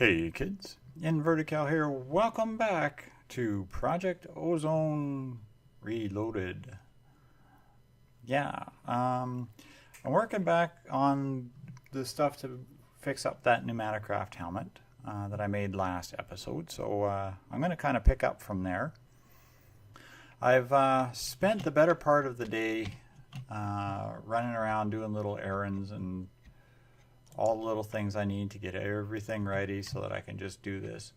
Hey kids, Invertical here. Welcome back to Project Ozone Reloaded. I'm working back on the stuff to fix up that Pneumaticraft helmet that I made last episode. So I'm going to kind of pick up from there. I've spent the better part of the day running around doing little errands and all the little things I need to get everything ready so that I can just do this.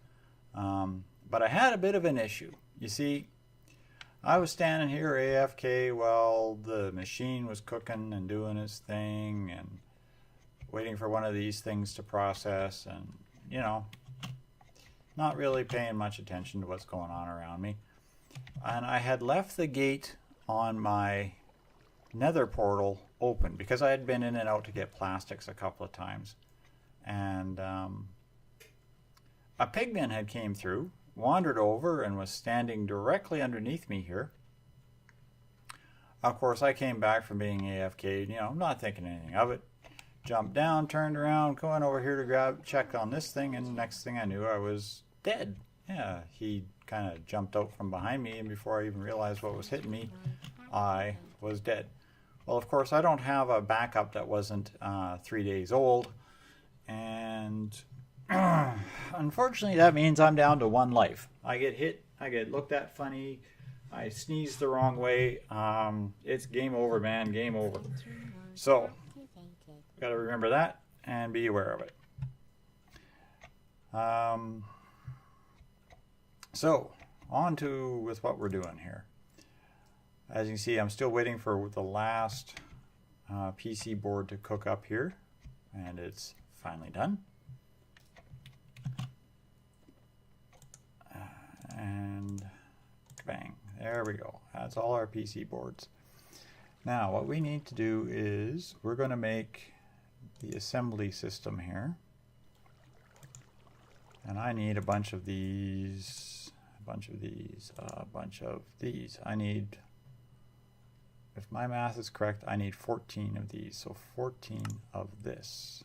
But I had a bit of an issue. You see, I was standing here AFK while the machine was cooking and doing its thing and waiting for one of these things to process and, you know, not really paying much attention to what's going on around me. And I had left the gate on my Nether portal open because I had been in and out to get plastics a couple of times, and a pigman had came through, wandered over, and was standing directly underneath me here. Of course, I came back from being AFK, you know, not thinking anything of it. Jumped down, turned around, going over here to check on this thing, and next thing I knew, I was dead. Yeah, he kind of jumped out from behind me, and before I even realized what was hitting me, I was dead. Well, of course, I don't have a backup that wasn't 3 days old, and unfortunately, that means I'm down to 1 life. I get hit, I get looked at funny, I sneeze the wrong way. It's game over, man, game over. So, got to remember that and be aware of it. So, on to with what we're doing here. As you can see, I'm still waiting for the last PC board to cook up here, and it's finally done. And bang, there we go. That's all our PC boards. Now, what we need to do is we're going to make the assembly system here. And I need a bunch of these, a bunch of these, a bunch of these. I need... If my math is correct, I need 14 of these. So 14 of this.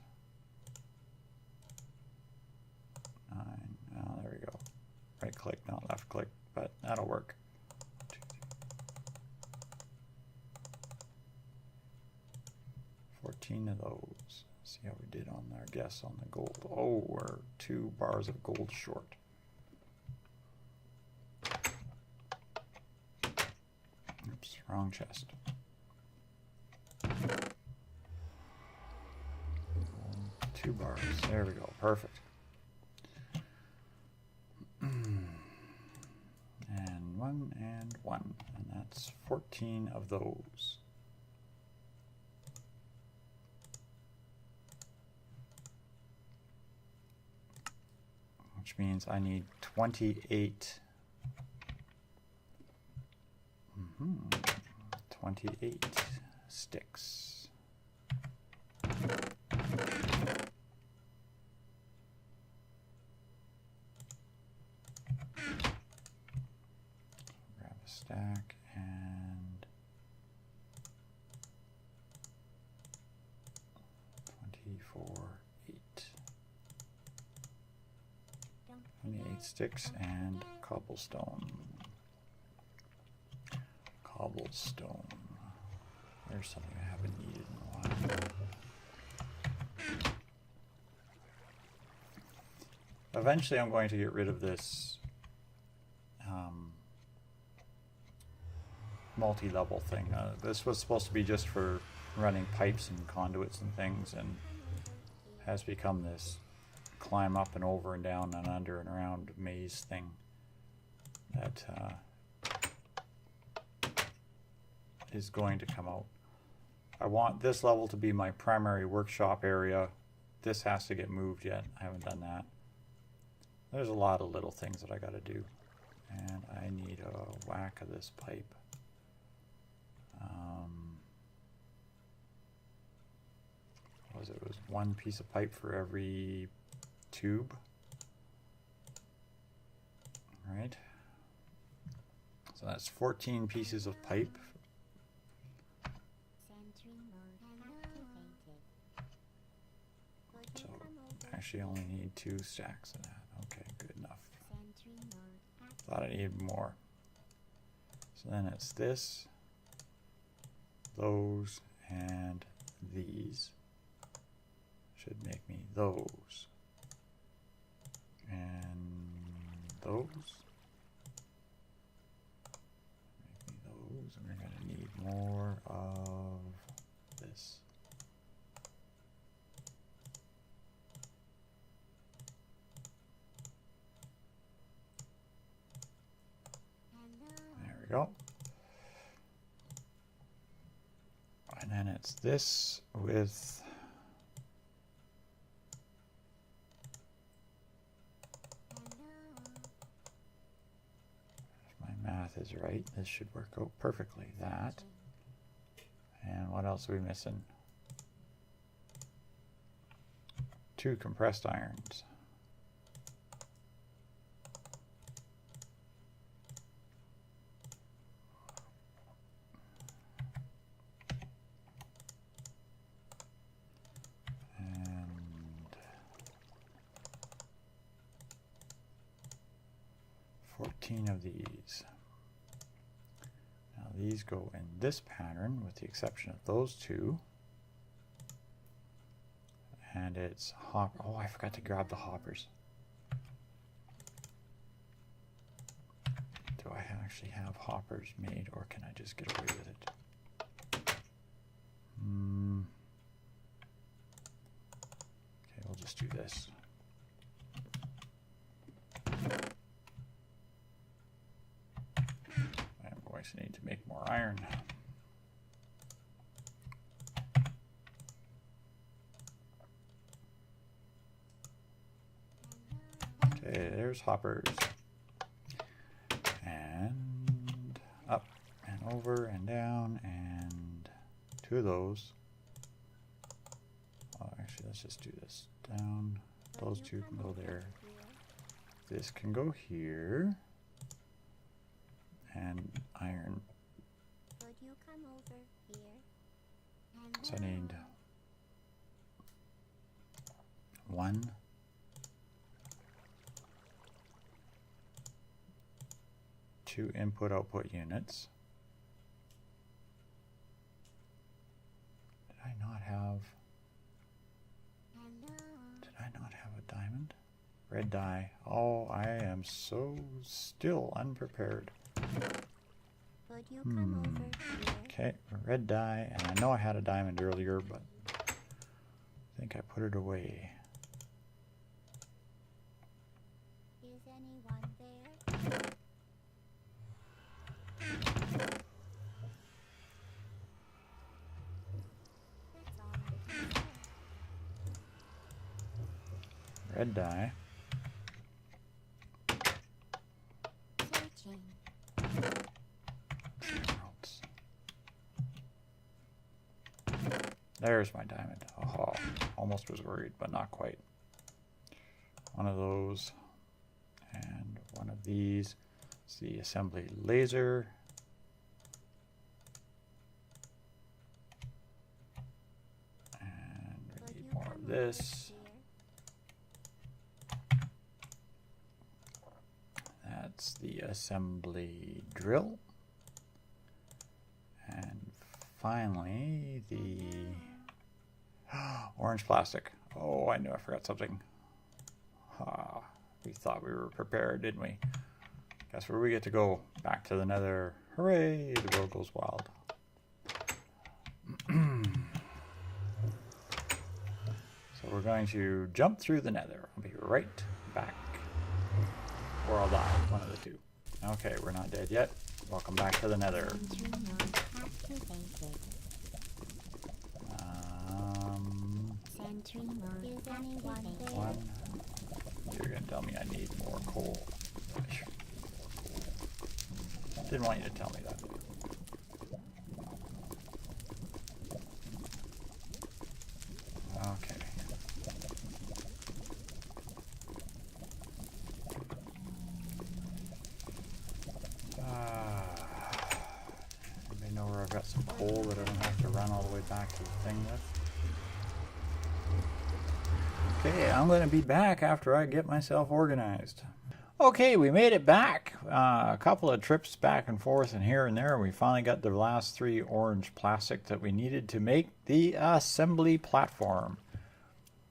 9. Oh, there we go. Right click, not left click, but that'll work. 14 of those. See how we did on our guess on the gold. Oh, we're 2 bars of gold short. Oops, wrong chest. 2 bars. There we go. Perfect. And 1 and 1. And that's 14 of those. Which means I need 28. 28 sticks. Grab a stack and 28 sticks and cobblestone. Cobblestone. There's something I haven't needed in a while. Eventually I'm going to get rid of this multi-level thing. This was supposed to be just for running pipes and conduits and things, and has become this climb up and over and down and under and around maze thing that is going to come out. I want this level to be my primary workshop area. This has to get moved yet. I haven't done that. There's a lot of little things that I got to do. And I need a whack of this pipe. It was 1 piece of pipe for every tube. Right. So that's 14 pieces of pipe. So actually only need 2 stacks of that. Okay, good enough. Thought I needed more. So then it's this, those, and these. Should make me those. And those. Make me those. And we're going to need more of this. There we go. And then it's this with if my math is right, this should work out perfectly. That. And what else are we missing? 2 compressed irons. And 14 of these. Now these go in this pattern with the exception of those 2. And it's oh, I forgot to grab the hoppers. Do I actually have hoppers made, or can I just get away with it? Okay, we'll just do this. I'm going to need to make more iron. Okay, there's hoppers. And up and over and down, and 2 of those. Oh, actually, let's just do this. Down. Those 2 can go there. This can go here. And iron. So I need 1, 2 input-output units. Did I not have a diamond? Red dye. Oh, I am so still unprepared. Okay, red dye, and I know I had a diamond earlier, but I think I put it away. Is anyone there? Red dye. Searching. There's my diamond. Oh, almost was worried, but not quite. One of those, and one of these. It's the assembly laser. And we need more of this. That's the assembly drill. And finally, the orange plastic. Oh, I knew I forgot something. We thought we were prepared, didn't we? Guess where we get to go? Back to the Nether. Hooray! The world goes wild. So we're going to jump through the Nether. I'll be right back. Or I'll die. One of the 2. Okay, we're not dead yet. Welcome back to the Nether. One. You're going to tell me I need more coal. Didn't want you to tell me that. Okay. Anybody know where I've got some coal that I don't have to run all the way back to the thing with? Okay, I'm going to be back after I get myself organized. Okay, we made it back. A couple of trips back and forth and here and there. We finally got the last 3 orange plastic that we needed to make the assembly platform.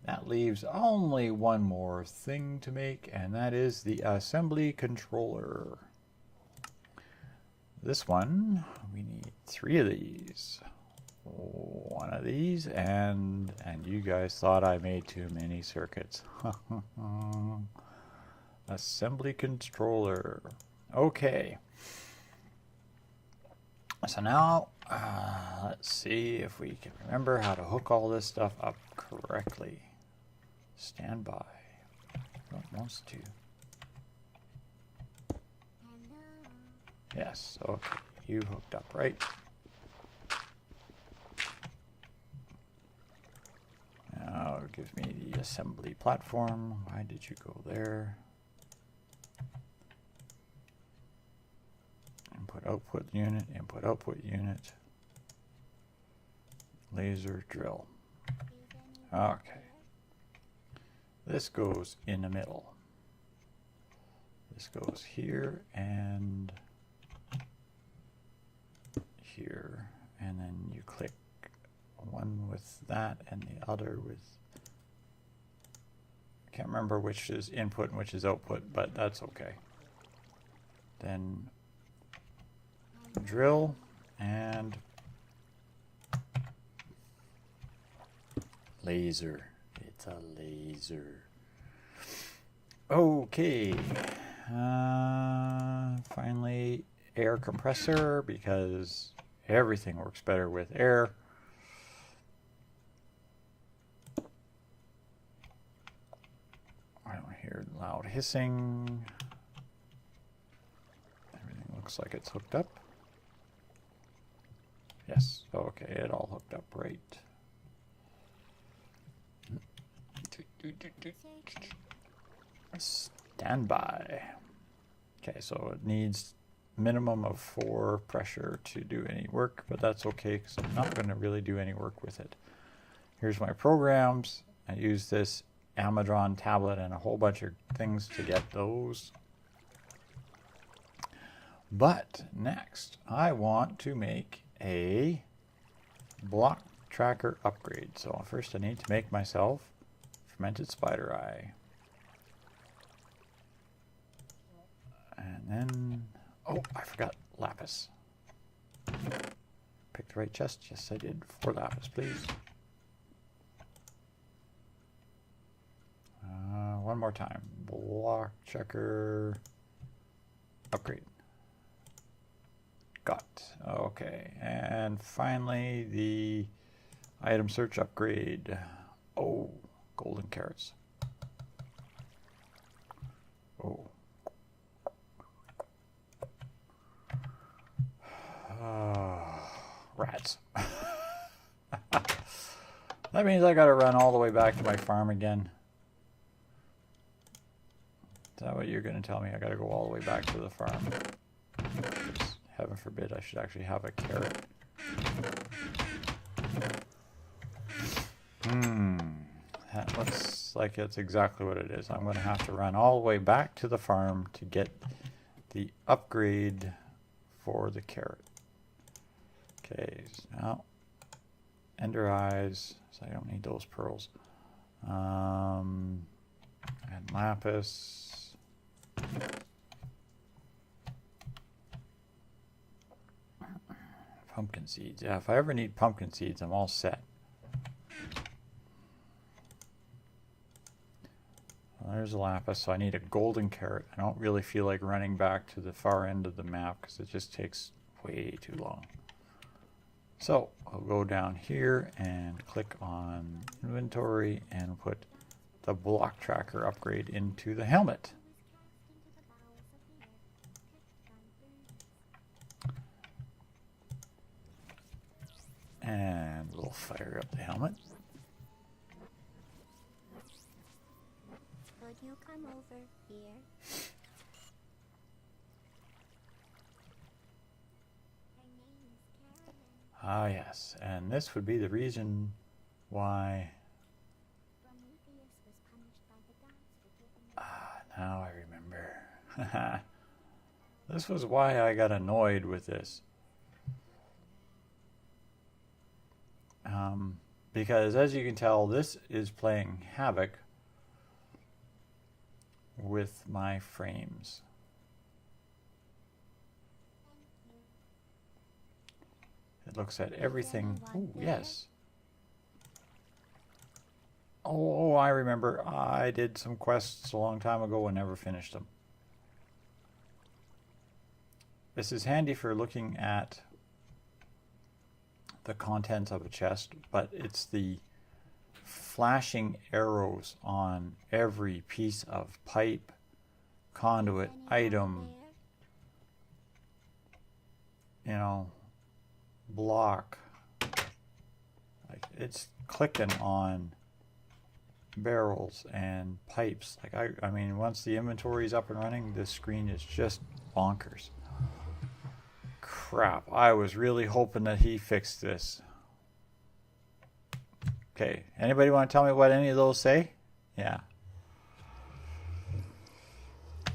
That leaves only one more thing to make, and that is the assembly controller. This one, we need 3 of these. 1 of these, and you guys thought I made too many circuits. Assembly controller. Okay. So now, let's see if we can remember how to hook all this stuff up correctly. Stand by. Don't want to. Yes, okay. You hooked up, right? Now it gives me the assembly platform. Why did you go there? Input output unit, input output unit. Laser drill. Okay. This goes in the middle. This goes here and here, and then you click one with that and the other with, I can't remember which is input and which is output, but that's okay. Then drill and laser. It's a laser. Okay. Finally, air compressor, because everything works better with air. I don't hear loud hissing. Everything looks like it's hooked up. Yes, okay, it all hooked up right. Standby. Okay, so it needs minimum of 4 pressure to do any work, but that's okay because I'm not going to really do any work with it. Here's my programs. I use this Amazon tablet and a whole bunch of things to get those. But next, I want to make a block tracker upgrade. So first I need to make myself fermented spider eye. And then, oh, I forgot lapis. Picked the right chest. Yes, I did. 4 lapis, please. One more time. Block checker upgrade. Got. Okay. And finally, the item search upgrade. Oh, golden carrots. Oh. Rats. That means I gotta run all the way back to my farm again. Is that what you're gonna tell me? I gotta go all the way back to the farm. Just, heaven forbid I should actually have a carrot. That looks like it's exactly what it is. I'm gonna have to run all the way back to the farm to get the upgrade for the carrot. Okay, so now ender eyes, so I don't need those pearls. And lapis. Pumpkin seeds. Yeah, if I ever need pumpkin seeds, I'm all set. Well, there's a lapis, so I need a golden carrot. I don't really feel like running back to the far end of the map because it just takes way too long. So I'll go down here and click on inventory and put the block tracker upgrade into the helmet. And we'll fire up the helmet. Would you come over here? Ah, yes, and this would be the reason why Now I remember. This was why I got annoyed with this. Because as you can tell, this is playing havoc with my frames. It looks at everything. Oh, yes. Oh, I remember. I did some quests a long time ago and never finished them. This is handy for looking at the contents of a chest, but it's the flashing arrows on every piece of pipe, conduit, item, you know, block. Like, it's clicking on barrels and pipes. Like, I mean, once the inventory is up and running, this screen is just bonkers. Crap, I was really hoping that he fixed this. Okay, anybody want to tell me what any of those say? Yeah.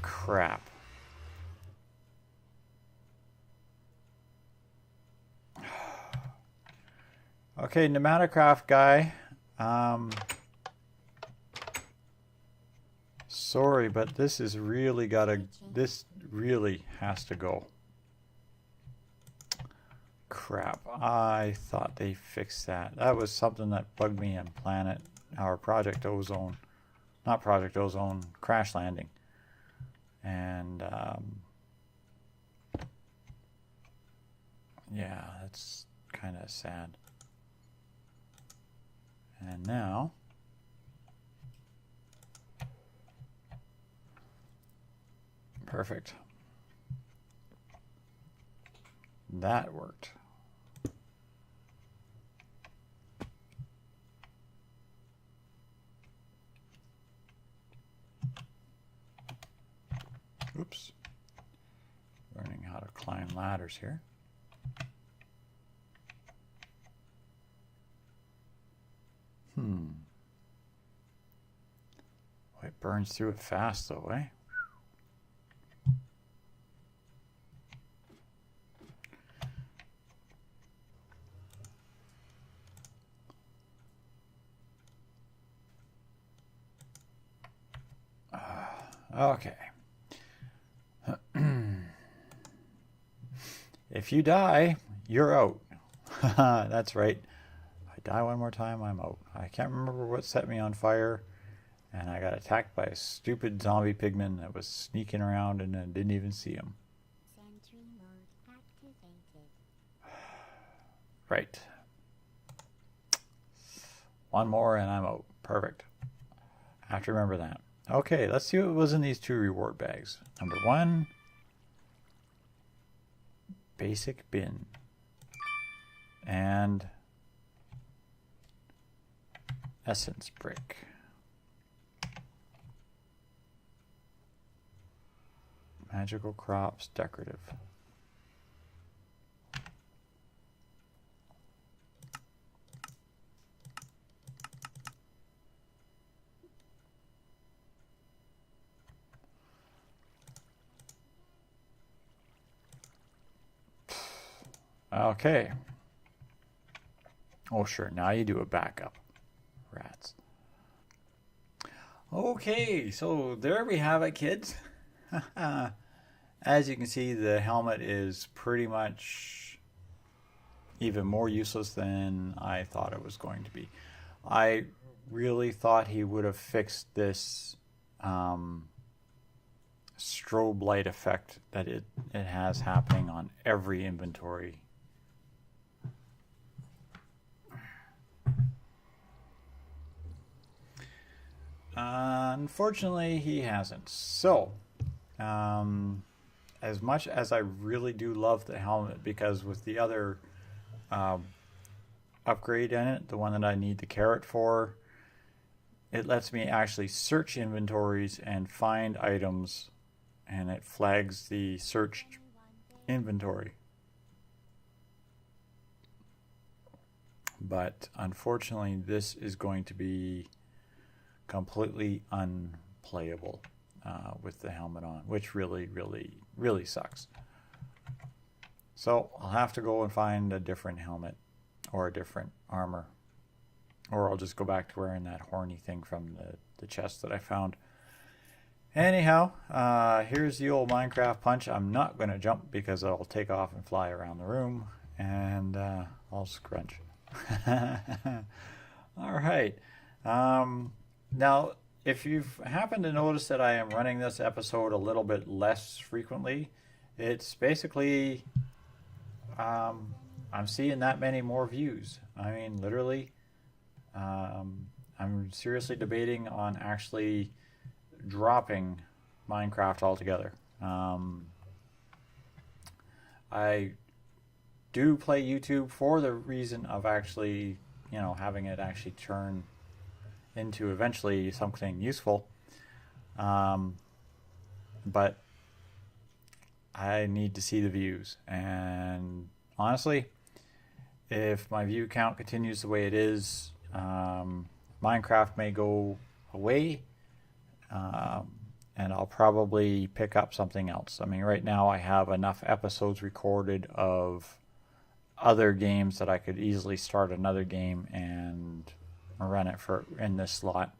Crap. Okay, Pneumaticraft guy. Sorry, but this is really this really has to go. Crap, I thought they fixed that. That was something that bugged me in Project Ozone. Not Project Ozone, Crash Landing. And, yeah, that's kind of sad. And now, perfect. That worked. Oops. Learning how to climb ladders here. Oh, it burns through it fast though, eh? Okay. If you die, you're out. That's right. If I die one more time, I'm out. I can't remember what set me on fire, and I got attacked by a stupid zombie pigman that was sneaking around and I didn't even see him. Sentry mode activated. Right. One more and I'm out. Perfect. I have to remember that. Okay, let's see what was in these 2 reward bags. Number 1, basic bin. And essence brick. Magical crops, decorative. Okay. Oh, sure. Now you do a backup. Rats. Okay, so there we have it, kids. As you can see, the helmet is pretty much even more useless than I thought it was going to be. I really thought he would have fixed this strobe light effect that it has happening on every inventory. Unfortunately, he hasn't. So, as much as I really do love the helmet, because with the other upgrade in it, the one that I need the carrot for, it lets me actually search inventories and find items, and it flags the searched inventory. But unfortunately, this is going to be completely unplayable. with the helmet on, which really, really, really sucks. So I'll have to go and find a different helmet or a different armor. Or I'll just go back to wearing that horny thing from the chest that I found. Anyhow, here's the old Minecraft punch. I'm not going to jump because I'll take off and fly around the room. And I'll scrunch. Alright. Now, if you've happened to notice that I am running this episode a little bit less frequently, it's basically I'm seeing that many more views. I mean, literally, I'm seriously debating on actually dropping Minecraft altogether. I do play YouTube for the reason of actually, having it actually turn into eventually something useful. But I need to see the views. And honestly, if my view count continues the way it is, Minecraft may go away. And I'll probably pick up something else. I mean, right now I have enough episodes recorded of other games that I could easily start another game and run it in this slot,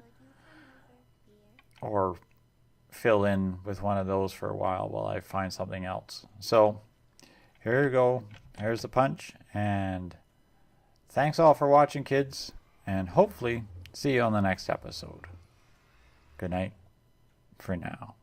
or fill in with one of those for a while I find something else. So here you go. Here's the punch, and thanks all for watching, kids, and hopefully see you on the next episode. Good night for now.